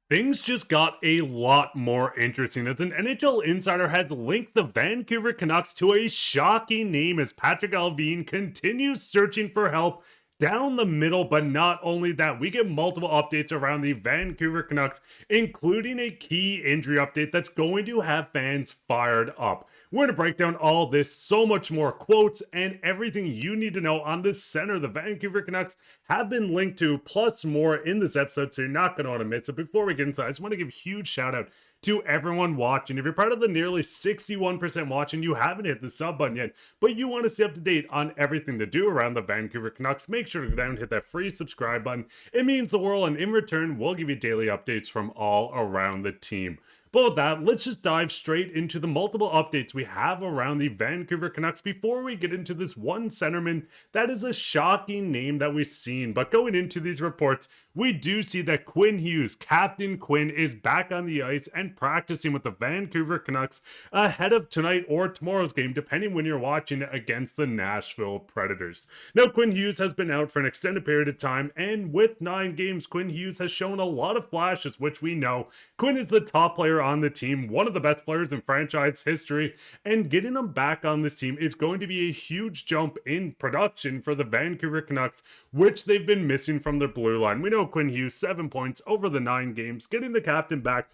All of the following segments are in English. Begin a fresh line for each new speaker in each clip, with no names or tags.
Things just got a lot more interesting as an NHL insider has linked the Vancouver Canucks to a shocking name as Patrik Allvin continues searching for help down the middle. But not only that, we get multiple updates around the Vancouver Canucks, including a key injury update that's going to have fans fired up. We're going to break down all this, so much more, quotes, and everything you need to know on the center the Vancouver Canucks have been linked to, plus more in this episode, so you're not going to want to miss it. Before we get inside, I just want to give a huge shout out to everyone watching. If you're part of the nearly 61% watching, you haven't hit the sub button yet, but you want to stay up to date on everything to do around the Vancouver Canucks, make sure to go down and hit that free subscribe button. It means the world, and in return, we'll give you daily updates from all around the team. But with that, let's just dive straight into the multiple updates we have around the Vancouver Canucks before we get into this one centerman that is a shocking name that we've seen. But going into these reports, we do see that Quinn Hughes, Captain Quinn, is back on the ice and practicing with the Vancouver Canucks ahead of tonight or tomorrow's game, depending when you're watching it, against the Nashville Predators. Now, Quinn Hughes has been out for an extended period of time, and with 9 games, Quinn Hughes has shown a lot of flashes, which we know. Quinn is the top player on the team, one of the best players in franchise history, and getting him back on this team is going to be a huge jump in production for the Vancouver Canucks, which they've been missing from their blue line. We know Quinn Hughes, 7 points over the 9 games. Getting the captain back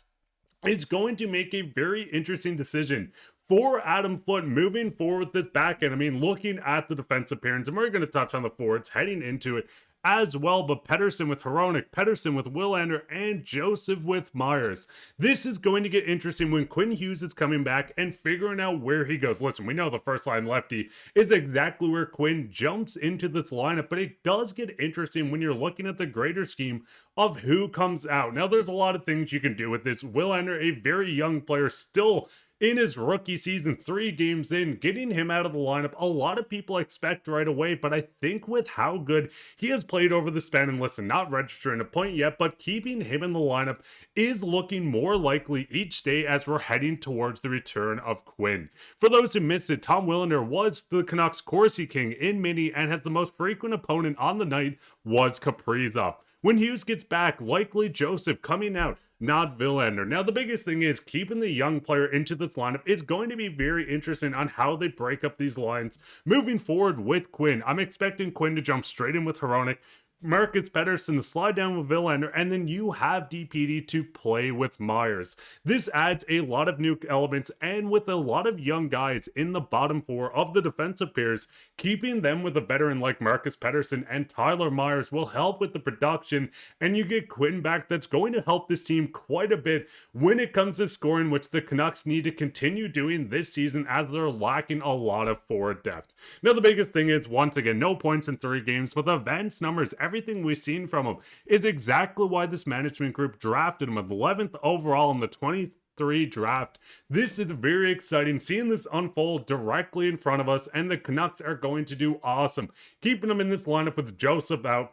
is going to make a very interesting decision for Adam Foote moving forward with this back end. I mean, looking at the defensive pairs, and we're going to touch on the forwards heading into it as well, but Pettersson with Hronek, Pettersson with Willander, and Joseph with Myers. This is going to get interesting when Quinn Hughes is coming back and figuring out where he goes. Listen, we know the first line lefty is exactly where Quinn jumps into this lineup, but it does get interesting when you're looking at the greater scheme of who comes out. Now, there's a lot of things you can do with this. Willander, a very young player, still in his rookie season, 3 games in, getting him out of the lineup, a lot of people expect right away, but I think with how good he has played over the span, and listen, not registering a point yet, but keeping him in the lineup is looking more likely each day as we're heading towards the return of Quinn. For those who missed it, Tom Willander was the Canucks Corsi King in mini and has the most frequent opponent on the night was Kaprizov. When Hughes gets back, likely Joseph coming out, not Willander. Now, the biggest thing is keeping the young player into this lineup is going to be very interesting on how they break up these lines moving forward with Quinn. I'm expecting Quinn to jump straight in with Hronek, Marcus Pettersson to slide down with Willander, and then you have DPD to play with Myers. This adds a lot of new elements, and with a lot of young guys in the bottom 4 of the defensive pairs, keeping them with a veteran like Marcus Pettersson and Tyler Myers will help with the production, and you get Quinn back. That's going to help this team quite a bit when it comes to scoring, which the Canucks need to continue doing this season as they're lacking a lot of forward depth. Now, the biggest thing is, once again, no points in 3 games, but the advanced numbers, everything we've seen from him is exactly why this management group drafted him at 11th overall in the 23 draft. This is very exciting, seeing this unfold directly in front of us, and the Canucks are going to do awesome keeping him in this lineup with Joseph out.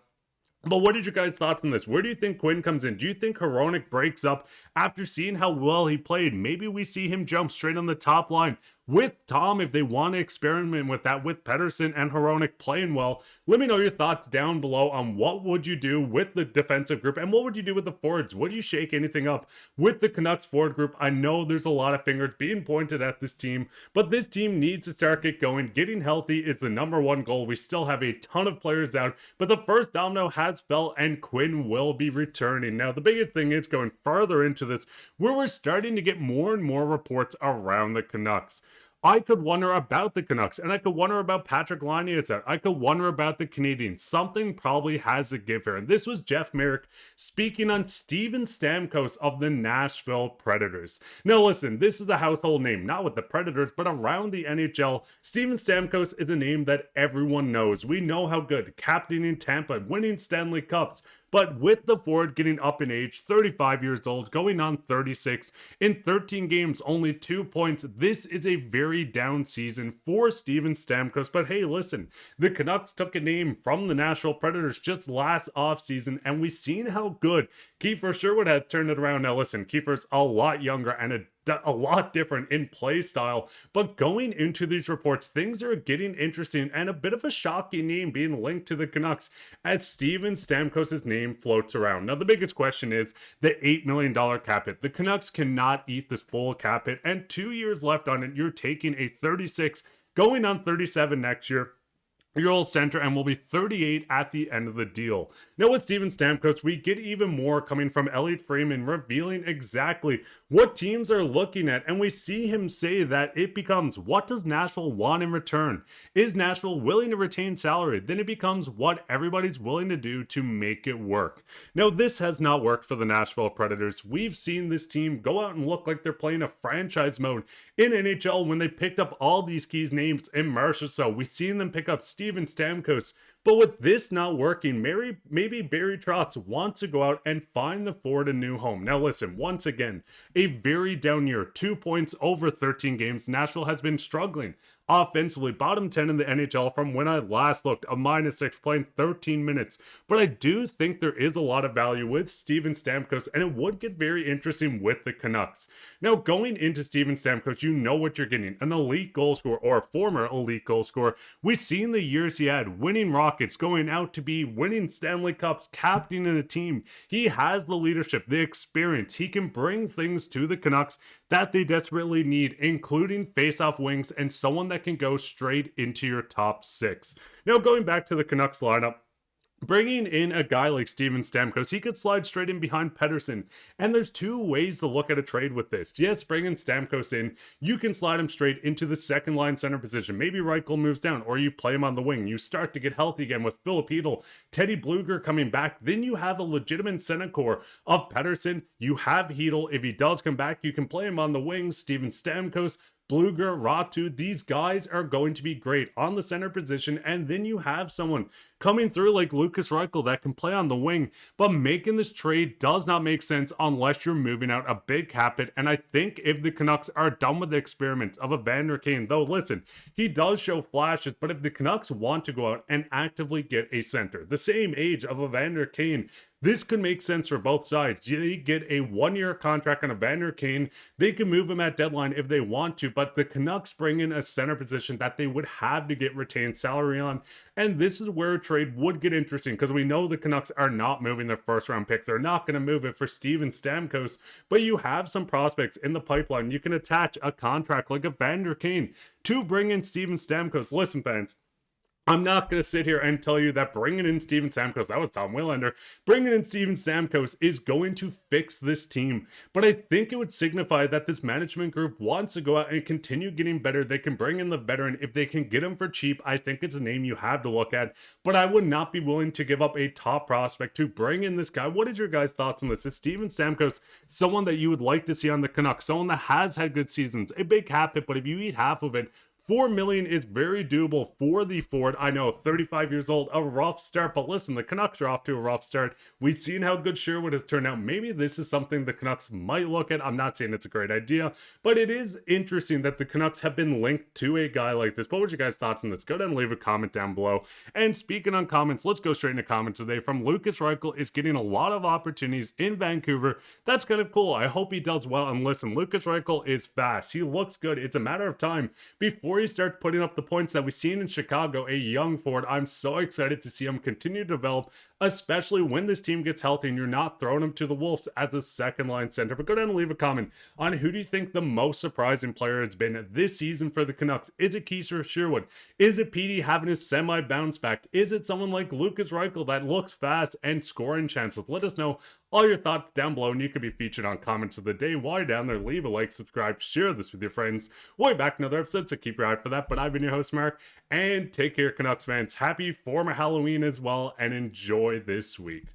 But what did you guys' thoughts on this? Where do you think Quinn comes in? Do you think Hronek breaks up after seeing how well he played? Maybe we see him jump straight on the top line with Tom if they want to experiment with that, with Pettersson and Hronek playing well. Let me know your thoughts down below on what would you do with the defensive group and what would you do with the forwards. Would you shake anything up with the Canucks forward group? I know there's a lot of fingers being pointed at this team, but this team needs to start get going. Getting healthy is the #1 goal. We still have a ton of players out, but the first domino has fell and Quinn will be returning. Now, the biggest thing is going further into this, where we're starting to get more and more reports around the Canucks. I could wonder about the Canucks, and I could wonder about Patrik Allvin. I could wonder about the Canadians. Something probably has to give here. And this was Jeff Merrick speaking on Steven Stamkos of the Nashville Predators. Now listen, this is a household name, not with the Predators, but around the NHL. Steven Stamkos is a name that everyone knows. We know how good, captaining Tampa, winning Stanley Cups. But with the forward getting up in age, 35 years old, going on 36, in 13 games, only 2 points, this is a very down season for Steven Stamkos. But hey, listen, the Canucks took a name from the Nashville Predators just last offseason, and we've seen how good Kiefer Sherwood had turned it around. Now listen, Kiefer's a lot younger and a a lot different in play style. But going into these reports, things are getting interesting and a bit of a shocking name being linked to the Canucks as Steven Stamkos' name floats around. Now, the biggest question is the $8 million cap hit. The Canucks cannot eat this full cap hit, and 2 years left on it. You're taking a 36, going on 37 next year your old center, and will be 38 at the end of the deal. Now with Steven Stamkos, we get even more coming from Elliot Friedman revealing exactly what teams are looking at, and we see him say that it becomes, what does Nashville want in return? Is Nashville willing to retain salary? Then it becomes what everybody's willing to do to make it work. Now this has not worked for the Nashville Predators. We've seen this team go out and look like they're playing a franchise mode in NHL when they picked up all these key names in Marchessault. We've seen them pick up Steven Stamkos. But with this not working, maybe Barry Trotz wants to go out and find the forward a new home. Now listen, once again, a very down year. 2 points over 13 games. Nashville has been struggling offensively, bottom 10 in the NHL from when I last looked, a -6, playing 13 minutes. But I do think there is a lot of value with Steven Stamkos, and it would get very interesting with the Canucks. Now, going into Steven Stamkos, you know what you're getting, an elite goal scorer, or a former elite goal scorer. We've seen the years he had, winning Rockets, going out to be winning Stanley Cups, captaining a team. He has the leadership, the experience. He can bring things to the Canucks that they desperately need, including face-off wings and someone that can go straight into your top 6. Now, going back to the Canucks lineup, bringing in a guy like Steven Stamkos, he could slide straight in behind Pettersson. And there's two ways to look at a trade with this. Yes, bringing Stamkos in, you can slide him straight into the second line center position. Maybe Reichel moves down, or you play him on the wing. You start to get healthy again with Filip Hronek, Teddy Blueger coming back. Then you have a legitimate center core of Pettersson. You have Hronek. If he does come back, you can play him on the wing. Steven Stamkos, Blueger, Ratu, these guys are going to be great on the center position. And then you have someone coming through like Lukas Reichel that can play on the wing. But making this trade does not make sense unless you're moving out a big cap hit. And I think if the Canucks are done with the experiment of Evander Kane, though listen, he does show flashes, but if the Canucks want to go out and actively get a center, the same age of Evander Kane, this could make sense for both sides. They get a 1-year contract on Evander Kane. They can move him at deadline if they want to, but the Canucks bring in a center position that they would have to get retained salary on. And this is where a trade would get interesting because we know the Canucks are not moving their first round pick. They're not going to move it for Steven Stamkos, but you have some prospects in the pipeline. You can attach a contract like Evander Kane to bring in Steven Stamkos. Listen, fans, I'm not going to sit here and tell you that bringing in Steven Stamkos, that was Tom Willander, bringing in Steven Stamkos is going to fix this team. But I think it would signify that this management group wants to go out and continue getting better. They can bring in the veteran. If they can get him for cheap, I think it's a name you have to look at. But I would not be willing to give up a top prospect to bring in this guy. What is your guys' thoughts on this? Is Steven Stamkos someone that you would like to see on the Canucks? Someone that has had good seasons, a big cap hit, but if you eat half of it, $4 million is very doable for the forward. I know, 35 years old, a rough start, but listen, the Canucks are off to a rough start. We've seen how good Sherwood has turned out. Maybe this is something the Canucks might look at. I'm not saying it's a great idea, but it is interesting that the Canucks have been linked to a guy like this. What were your guys' thoughts on this? Go down and leave a comment down below. And speaking on comments, let's go straight into comments today. From Lukas Reichel is getting a lot of opportunities in Vancouver. That's kind of cool. I hope he does well. And listen, Lukas Reichel is fast. He looks good. It's a matter of time before he starts putting up the points that we've seen in Chicago, a young forward. I'm so excited to see him continue to develop, especially when this team gets healthy and you're not throwing him to the Wolves as a second line center. But go down and leave a comment on who do you think the most surprising player has been this season for the Canucks. Is it Keeser Sherwood? Is it Petey having his semi bounce back? Is it someone like Lukas Reichel that looks fast and scoring chances? Let us know all your thoughts down below, and you could be featured on comments of the day. While you're down there, leave a like, subscribe, share this with your friends. We'll be back in another episode, so keep your eye out for that. But I've been your host, Mark, and take care, Canucks fans. Happy former Halloween as well, and enjoy this week.